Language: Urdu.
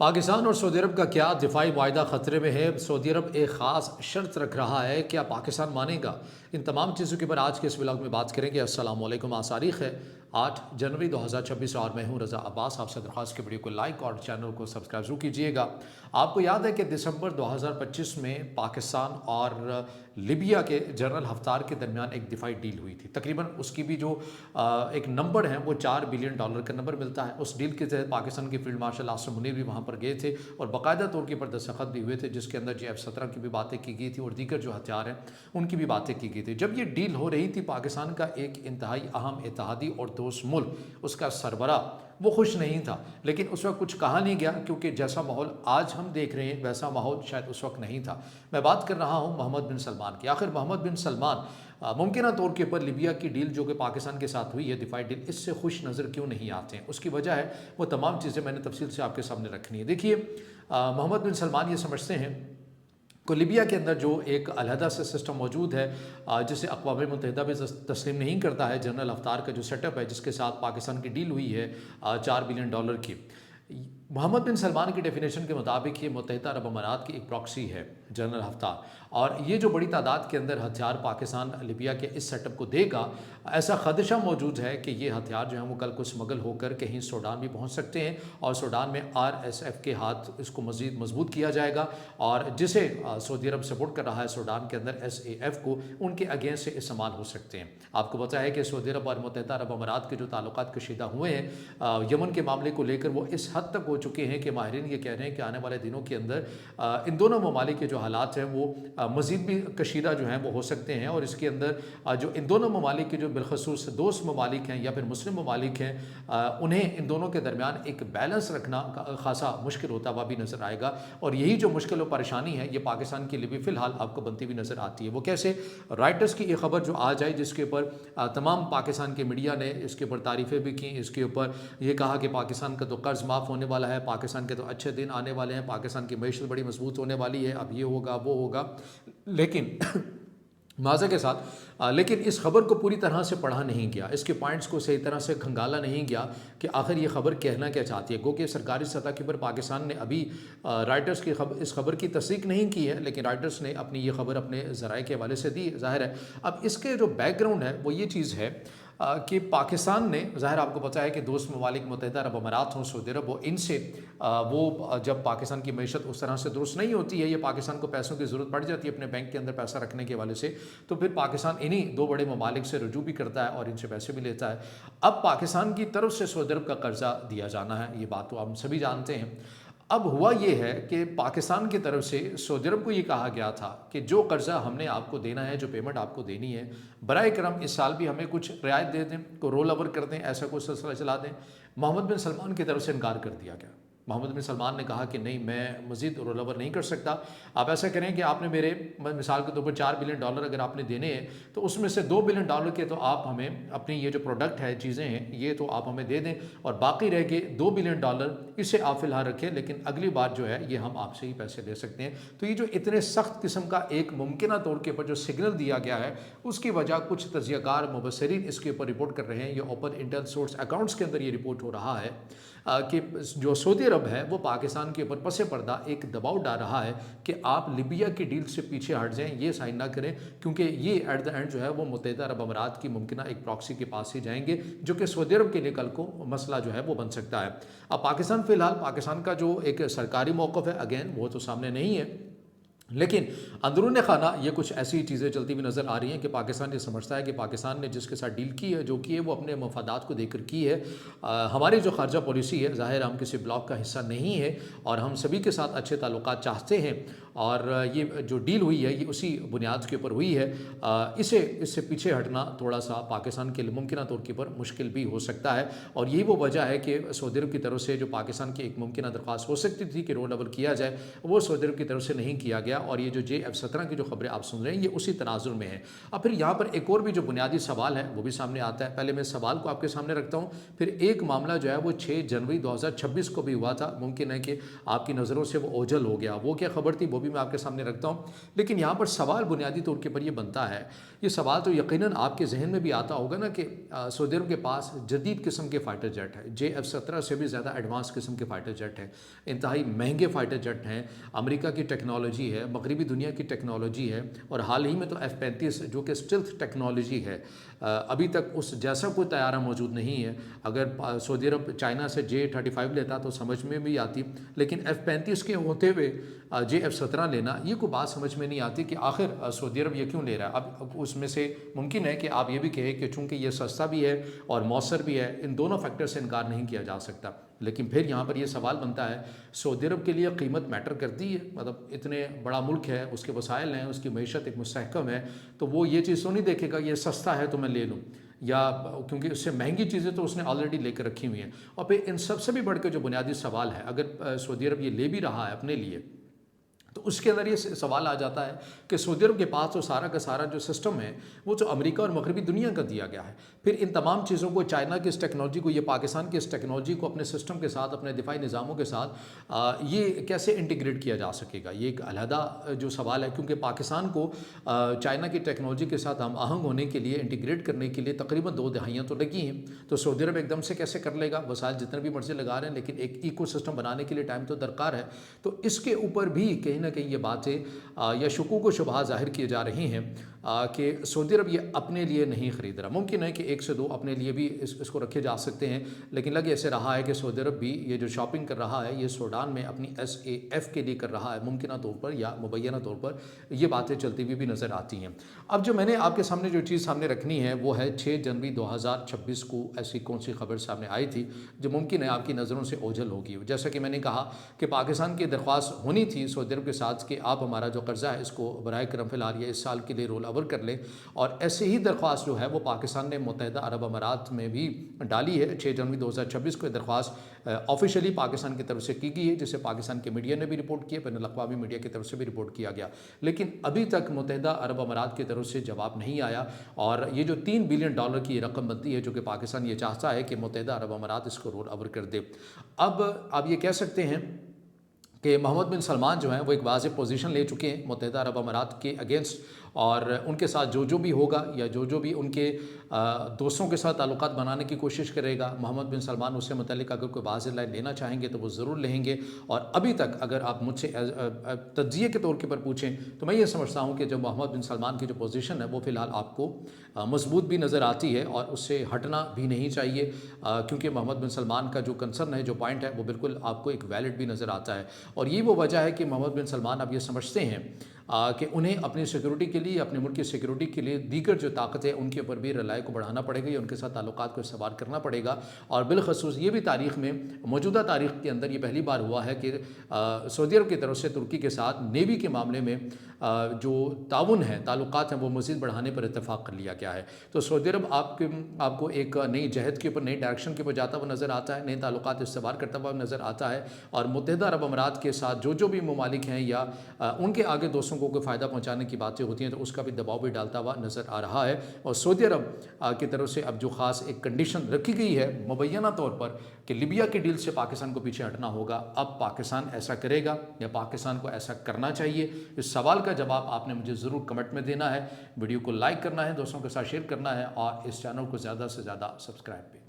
پاکستان اور سعودی عرب کا کیا دفاعی معاہدہ خطرے میں ہے؟ سعودی عرب ایک خاص شرط رکھ رہا ہے، کیا پاکستان مانے گا؟ ان تمام چیزوں کے اوپر آج کے اس ولاگ میں بات کریں گے۔ السلام علیکم۔ آج تاریخ ہے 8 جنوری 2026 اور میں ہوں رضا عباس۔ آپ سے درخواست کے ویڈیو کو لائک اور چینل کو سبسکرائب ضرور کیجیے گا۔ آپ کو یاد ہے کہ دسمبر 2025 میں پاکستان اور لیبیا کے جنرل حفتار کے درمیان ایک دفاعی ڈیل ہوئی تھی۔ تقریباً اس کی بھی جو ایک نمبر ہے وہ $4 بلین کا نمبر ملتا ہے۔ اس ڈیل کے تحت پاکستان کے فیلڈ مارشل آصف منیر بھی وہاں پر گئے تھے اور باقاعدہ طور کے پر دستخط بھی ہوئے تھے، جس کے اندر F-17 کی بھی باتیں کی گئی تھی اور دیگر جو ہتھیار ہیں ان کی بھی باتیں کی گئی تھی۔ جب یہ ڈیل ہو رہی تھی، پاکستان کا ایک انتہائی اہم اتحادی اور دوست ملک، اس کا سربراہ، وہ خوش نہیں تھا، لیکن اس وقت کچھ کہا نہیں گیا، کیونکہ جیسا ماحول آج ہم دیکھ رہے ہیں ویسا ماحول شاید اس وقت نہیں تھا۔ میں بات کر رہا ہوں محمد بن سلمان کی۔ آخر محمد بن سلمان ممکنہ طور کے پر لیبیا کی ڈیل جو کہ پاکستان کے ساتھ ہوئی ہے، دفاعی ڈیل، اس سے خوش نظر کیوں نہیں آتے ہیں؟ اس کی وجہ ہے وہ تمام چیزیں میں نے تفصیل سے آپ کے سامنے رکھنی ہے۔ دیکھیے، محمد بن سلمان یہ سمجھتے ہیں کہ لیبیا کے اندر جو ایک علیحدہ سے سسٹم موجود ہے، جسے اقوام متحدہ بھی تسلیم نہیں کرتا ہے، جنرل حفتار کا جو سیٹ اپ ہے جس کے ساتھ پاکستان کی ڈیل ہوئی ہے $4 بلین کی، محمد بن سلمان کی ڈیفینیشن کے مطابق یہ متحدہ عرب امارات کی ایک پراکسی ہے، جنرل حفتار، اور یہ جو بڑی تعداد کے اندر ہتھیار پاکستان لیبیا کے اس سیٹ اپ کو دے گا، ایسا خدشہ موجود ہے کہ یہ ہتھیار جو ہیں وہ کل کو اسمگل ہو کر کہیں سوڈان بھی پہنچ سکتے ہیں، اور سوڈان میں RSF کے ہاتھ اس کو مزید مضبوط کیا جائے گا، اور جسے سعودی عرب سپورٹ کر رہا ہے سوڈان کے اندر SAF کو، ان کے اگینسٹ سے استعمال ہو سکتے ہیں۔ آپ کو پتہ ہے کہ سعودی عرب اور متحدہ عرب امارات کے جو تعلقات کشیدہ ہوئے ہیں یمن کے معاملے کو لے کر، وہ اس حد تک ہو چکے ہیں کہ ماہرین یہ کہہ رہے ہیں کہ آنے والے دنوں کے اندر ان دونوں ممالک کے جو حالات ہیں وہ مزید بھی کشیدہ جو ہیں وہ ہو سکتے ہیں، اور اس کے اندر جو ان دونوں ممالک کے جو بالخصوص دوست ممالک ہیں یا پھر مسلم ممالک ہیں، انہیں ان دونوں کے درمیان ایک بیلنس رکھنا خاصا مشکل ہوتا ہوا بھی نظر آئے گا، اور یہی جو مشکل و پریشانی ہے یہ پاکستان کے لیے بھی فی الحال آپ کو بنتی ہوئی نظر آتی ہے۔ وہ کیسے؟ رائٹرز کی ایک خبر جو آ جائے، جس کے اوپر تمام پاکستان کے میڈیا نے اس کے اوپر تعریفیں بھی کی، اس کے اوپر یہ کہا کہ پاکستان کا تو قرض معاف ہونے والا ہے، پاکستان کے تو اچھے دن آنے والے ہیں، پاکستان کی معیشت بڑی مضبوط ہونے والی ہے، اب یہ ہوگا وہ ہوگا، لیکن معذرت کے ساتھ لیکن اس خبر کو پوری طرح سے پڑھا نہیں گیا، اس کے پوائنٹس کو صحیح طرح سے کھنگالا نہیں گیا کہ آخر یہ خبر کہنا کیا چاہتی ہے۔ گو کہ سرکاری سطح کے پر پاکستان نے ابھی رائٹرز کی اس خبر کی تصدیق نہیں کی ہے، لیکن رائٹرز نے اپنی یہ خبر اپنے ذرائع کے حوالے سے دی، ظاہر ہے۔ اب اس کے جو بیک گراؤنڈ ہے وہ یہ چیز ہے کہ پاکستان نے، ظاہر آپ کو پتہ ہے کہ دوست ممالک متحدہ عرب امارات ہوں، سعودی عرب ہو، ان سے وہ جب پاکستان کی معیشت اس طرح سے درست نہیں ہوتی ہے، یا پاکستان کو پیسوں کی ضرورت پڑ جاتی ہے اپنے بینک کے اندر پیسہ رکھنے کے حوالے سے، تو پھر پاکستان انہی دو بڑے ممالک سے رجوع بھی کرتا ہے اور ان سے پیسے بھی لیتا ہے۔ اب پاکستان کی طرف سے سعودی عرب کا قرضہ دیا جانا ہے، یہ بات تو ہم سبھی جانتے ہیں۔ اب ہوا یہ ہے کہ پاکستان کی طرف سے سعودی عرب کو یہ کہا گیا تھا کہ جو قرضہ ہم نے آپ کو دینا ہے، جو پیمنٹ آپ کو دینی ہے، برائے کرم اس سال بھی ہمیں کچھ رعایت دے دیں، کو رول اوور کر دیں، ایسا کوئی سلسلہ چلا دیں۔ محمد بن سلمان کی طرف سے انکار کر دیا گیا۔ محمد بن سلمان نے کہا کہ نہیں، میں مزید رول اوور نہیں کر سکتا۔ آپ ایسا کریں کہ آپ نے میرے مثال کے طور پر $4 بلین اگر آپ نے دینے ہیں، تو اس میں سے $2 بلین کے تو آپ ہمیں اپنی یہ جو پروڈکٹ ہے، چیزیں ہیں، یہ تو آپ ہمیں دے دیں، اور باقی رہ گئے $2 بلین اسے آپ فی الحال رکھیں، لیکن اگلی بار جو ہے یہ ہم آپ سے ہی پیسے لے سکتے ہیں۔ تو یہ جو اتنے سخت قسم کا ایک ممکنہ طور کے اوپر جو سگنل دیا گیا ہے، اس کی وجہ کچھ تجزیہ کار مبصرین اس کے اوپر رپورٹ کر رہے ہیں، یہ اوپن انٹیل سورس اکاؤنٹس کے اندر یہ رپورٹ ہو رہا ہے کہ جو سعودی عرب ہے وہ پاکستان کے اوپر پس پردہ ایک دباؤ ڈال رہا ہے کہ آپ لیبیا کی ڈیل سے پیچھے ہٹ جائیں، یہ سائن نہ کریں، کیونکہ یہ ایٹ دا اینڈ جو ہے وہ متحدہ عرب امارات کی ممکنہ ایک پراکسی کے پاس ہی جائیں گے، جو کہ سعودی عرب کے لیے کل کو مسئلہ جو ہے وہ بن سکتا ہے۔ اب پاکستان فی الحال، پاکستان کا جو ایک سرکاری موقف ہے، اگین وہ تو سامنے نہیں ہے، لیکن اندرون خانہ یہ کچھ ایسی چیزیں چلتی ہوئی نظر آ رہی ہیں کہ پاکستان یہ سمجھتا ہے کہ پاکستان نے جس کے ساتھ ڈیل کی ہے، جو کی ہے، وہ اپنے مفادات کو دیکھ کر کی ہے۔ ہماری جو خارجہ پالیسی ہے، ظاہر ہم کسی بلاک کا حصہ نہیں ہے اور ہم سبھی کے ساتھ اچھے تعلقات چاہتے ہیں، اور یہ جو ڈیل ہوئی ہے یہ اسی بنیاد کے اوپر ہوئی ہے۔ اس سے پیچھے ہٹنا تھوڑا سا پاکستان کے لیے ممکنہ طور کے اوپر مشکل بھی ہو سکتا ہے، اور یہی وہ وجہ ہے کہ سعودی عرب کی طرف سے جو پاکستان کی ایک ممکنہ درخواست ہو سکتی تھی کہ رول اوور کیا جائے، وہ سعودی عرب کی طرف سے نہیں کیا گیا، اور یہ جو F-17 کی جو خبریں آپ سن رہے ہیں یہ اسی تناظر میں ہے۔ اب پھر یہاں پر ایک اور بھی جو بنیادی سوال ہے وہ بھی سامنے آتا ہے۔ پہلے میں سوال کو آپ کے سامنے رکھتا ہوں، پھر ایک معاملہ جو ہے وہ 6 جنوری 2026 کو بھی ہوا تھا، ممکن ہے کہ آپ کی نظروں سے وہ اوجھل ہو گیا، وہ کیا خبر تھی وہ بھی میں آپ کے سامنے رکھتا ہوں، لیکن یہاں پر سوال بنیادی طور کے پر یہ بنتا ہے، یہ سوال تو یقیناً آپ کے ذہن میں بھی آتا ہوگا نا کہ سعودی عرب کے پاس جدید قسم کے فائٹر جیٹ ہے، JF-17 سے بھی زیادہ ایڈوانس قسم کے فائٹر جیٹ ہیں، انتہائی مہنگے فائٹر جیٹ ہیں، امریکہ کی ٹیکنالوجی ہے، مغربی دنیا کی ٹیکنالوجی ہے، اور حال ہی میں تو F-35 جو کہ اسٹیلتھ ٹیکنالوجی ہے، ابھی تک اس جیسا کوئی طیارہ موجود نہیں ہے۔ اگر سعودی عرب چائنا سے J-35 لیتا تو سمجھ میں بھی آتی، لیکن F-35 کے ہوتے ہوئے JF-17 لینا یہ کوئی بات سمجھ میں نہیں آتی کہ آخر سعودی عرب یہ کیوں لے رہا ہے۔ اب اس میں سے ممکن ہے کہ آپ یہ بھی کہیں کہ چونکہ یہ سستا بھی ہے اور مؤثر بھی ہے، ان دونوں فیکٹر سے انکار نہیں کیا جا سکتا، لیکن پھر یہاں پر یہ سوال بنتا ہے سعودی عرب کے لیے قیمت میٹر کرتی ہے؟ مطلب اتنے بڑا ملک ہے، اس کے وسائل ہیں، اس کی معیشت ایک مستحکم ہے، تو وہ یہ چیز تو نہیں دیکھے گا یہ سستا ہے تو میں لے لوں، یا کیونکہ اس سے مہنگی چیزیں تو اس نے آلریڈی لے کر رکھی ہوئی ہیں۔ اور پھر ان سب سے بھی بڑھ کے جو بنیادی سوال ہے، اگر سعودی عرب یہ لے بھی رہا ہے اپنے لیے، تو اس کے اندر یہ سوال آ جاتا ہے کہ سعودی عرب کے پاس تو سارا کا سارا جو سسٹم ہے وہ تو امریکہ اور مغربی دنیا کا دیا گیا ہے، پھر ان تمام چیزوں کو، چائنا کی اس ٹیکنالوجی کو، یہ پاکستان کی اس ٹیکنالوجی کو اپنے سسٹم کے ساتھ، اپنے دفاعی نظاموں کے ساتھ یہ کیسے انٹیگریٹ کیا جا سکے گا؟ یہ ایک علیحدہ جو سوال ہے، کیونکہ پاکستان کو چائنا کی ٹیکنالوجی کے ساتھ ہم آہنگ ہونے کے لیے، انٹیگریٹ کرنے کے لیے تقریباً 2 دہائیاں تو لگی ہیں، تو سعودی عرب ایک دم سے کیسے کر لے گا؟ وسائل جتنے بھی مرضی لگا رہے ہیں، لیکن ایک ایکو سسٹم بنانے کے لیے ٹائم تو درکار ہے۔ تو اس کے اوپر بھی کہیں نہ کہیں یہ باتیں یا شکوک و شبہات ظاہر کیے جا رہی ہیں کہ سعودی عرب یہ اپنے لیے نہیں خرید رہا۔ ممکن ہے کہ 1 سے 2 اپنے لیے بھی اس کو رکھے جا سکتے ہیں، لیکن لگ ایسے رہا ہے کہ سعودی عرب بھی یہ جو شاپنگ کر رہا ہے یہ سوڈان میں اپنی SAF کے لیے کر رہا ہے، ممکنہ طور پر یا مبینہ طور پر یہ باتیں چلتی ہوئی بھی نظر آتی ہیں۔ اب جو میں نے آپ کے سامنے جو چیز سامنے رکھنی ہے وہ ہے 6 جنوری 2026 کو ایسی کون سی خبر سامنے آئی تھی جو ممکن ہے آپ کی نظروں سے اوجھل ہوگی۔ جیسا کہ میں نے کہا کہ پاکستان کی درخواست ہونی تھی سعودی عرب کے ساتھ کہ آپ ہمارا جو قرضہ ہے اس کو براہ کرم فی الحال یہ اس سال کے لیے رول اوور کر لیں، اور ایسے ہی درخواست جو ہے وہ پاکستان نے متحدہ عرب امارات میں بھی ڈالی ہے۔ 6 جنوری 2026 کو یہ درخواست آفیشلی پاکستان کی طرف سے کی گئی ہے، جسے پاکستان کے میڈیا نے بھی رپورٹ کیا، بین الاقوامی میڈیا کی طرف سے بھی رپورٹ کیا گیا، لیکن ابھی تک متحدہ عرب امارات کی طرف سے جواب نہیں آیا، اور یہ جو $3 بلین کی رقم بنتی ہے جو کہ پاکستان یہ چاہتا ہے کہ متحدہ عرب امارات اس کو رول اوور کر دے۔ اب آپ یہ کہہ سکتے ہیں کہ محمد بن سلمان جو ہیں وہ ایک واضح پوزیشن لے چکے ہیں متحدہ عرب امارات کے اگینسٹ، اور ان کے ساتھ جو بھی ہوگا یا جو بھی ان کے دوستوں کے ساتھ تعلقات بنانے کی کوشش کرے گا، محمد بن سلمان اس سے متعلق اگر کوئی واضح لائن لینا چاہیں گے تو وہ ضرور لیں گے۔ اور ابھی تک اگر آپ مجھ سے تجزیے کے طور کے پر پوچھیں تو میں یہ سمجھتا ہوں کہ جو محمد بن سلمان کی جو پوزیشن ہے وہ فی الحال آپ کو مضبوط بھی نظر آتی ہے، اور اس سے ہٹنا بھی نہیں چاہیے، کیونکہ محمد بن سلمان کا جو کنسرن ہے، جو پوائنٹ ہے، وہ بالکل آپ کو ایک ویلڈ بھی نظر آتا ہے، اور یہ وہ وجہ ہے کہ محمد بن سلمان اب یہ سمجھتے ہیں کہ انہیں اپنی سیکیورٹی کے لیے، اپنے ملک کی سیکیورٹی کے لیے دیگر جو طاقت ہے ان کے اوپر بھی رلائی کو بڑھانا پڑے گا، یا ان کے ساتھ تعلقات کو استوار کرنا پڑے گا۔ اور بالخصوص یہ بھی تاریخ میں، موجودہ تاریخ کے اندر یہ پہلی بار ہوا ہے کہ سعودی عرب کی طرف سے ترکی کے ساتھ نیوی کے معاملے میں جو تعاون ہے، تعلقات ہیں، وہ مزید بڑھانے پر اتفاق کر لیا گیا ہے۔ تو سعودی عرب آپ کو ایک نئی جہت کے اوپر، نئی ڈائریکشن کے اوپر جاتا ہوا نظر آتا ہے، نئے تعلقات استوار کرتا ہوا نظر آتا ہے، اور متحدہ عرب امارات کے ساتھ جو بھی ممالک ہیں یا ان کے آگے دوستوں کو کوئی فائدہ پہنچانے کی باتیں ہوتی ہیں تو اس کا بھی دباؤ بھی ڈالتا ہوا نظر آ رہا ہے۔ اور سعودی عرب کی طرف سے اب جو خاص ایک کنڈیشن رکھی گئی ہے مبینہ طور پر کہ لیبیا کی ڈیل سے پاکستان کو پیچھے ہٹنا ہوگا، اب پاکستان ایسا کرے گا یا پاکستان کو ایسا کرنا چاہیے؟ اس سوال کا جواب آپ نے مجھے ضرور کمنٹ میں دینا ہے، ویڈیو کو لائک کرنا ہے، دوستوں کے ساتھ شیئر کرنا ہے، اور اس چینل کو زیادہ سے زیادہ سبسکرائب بھی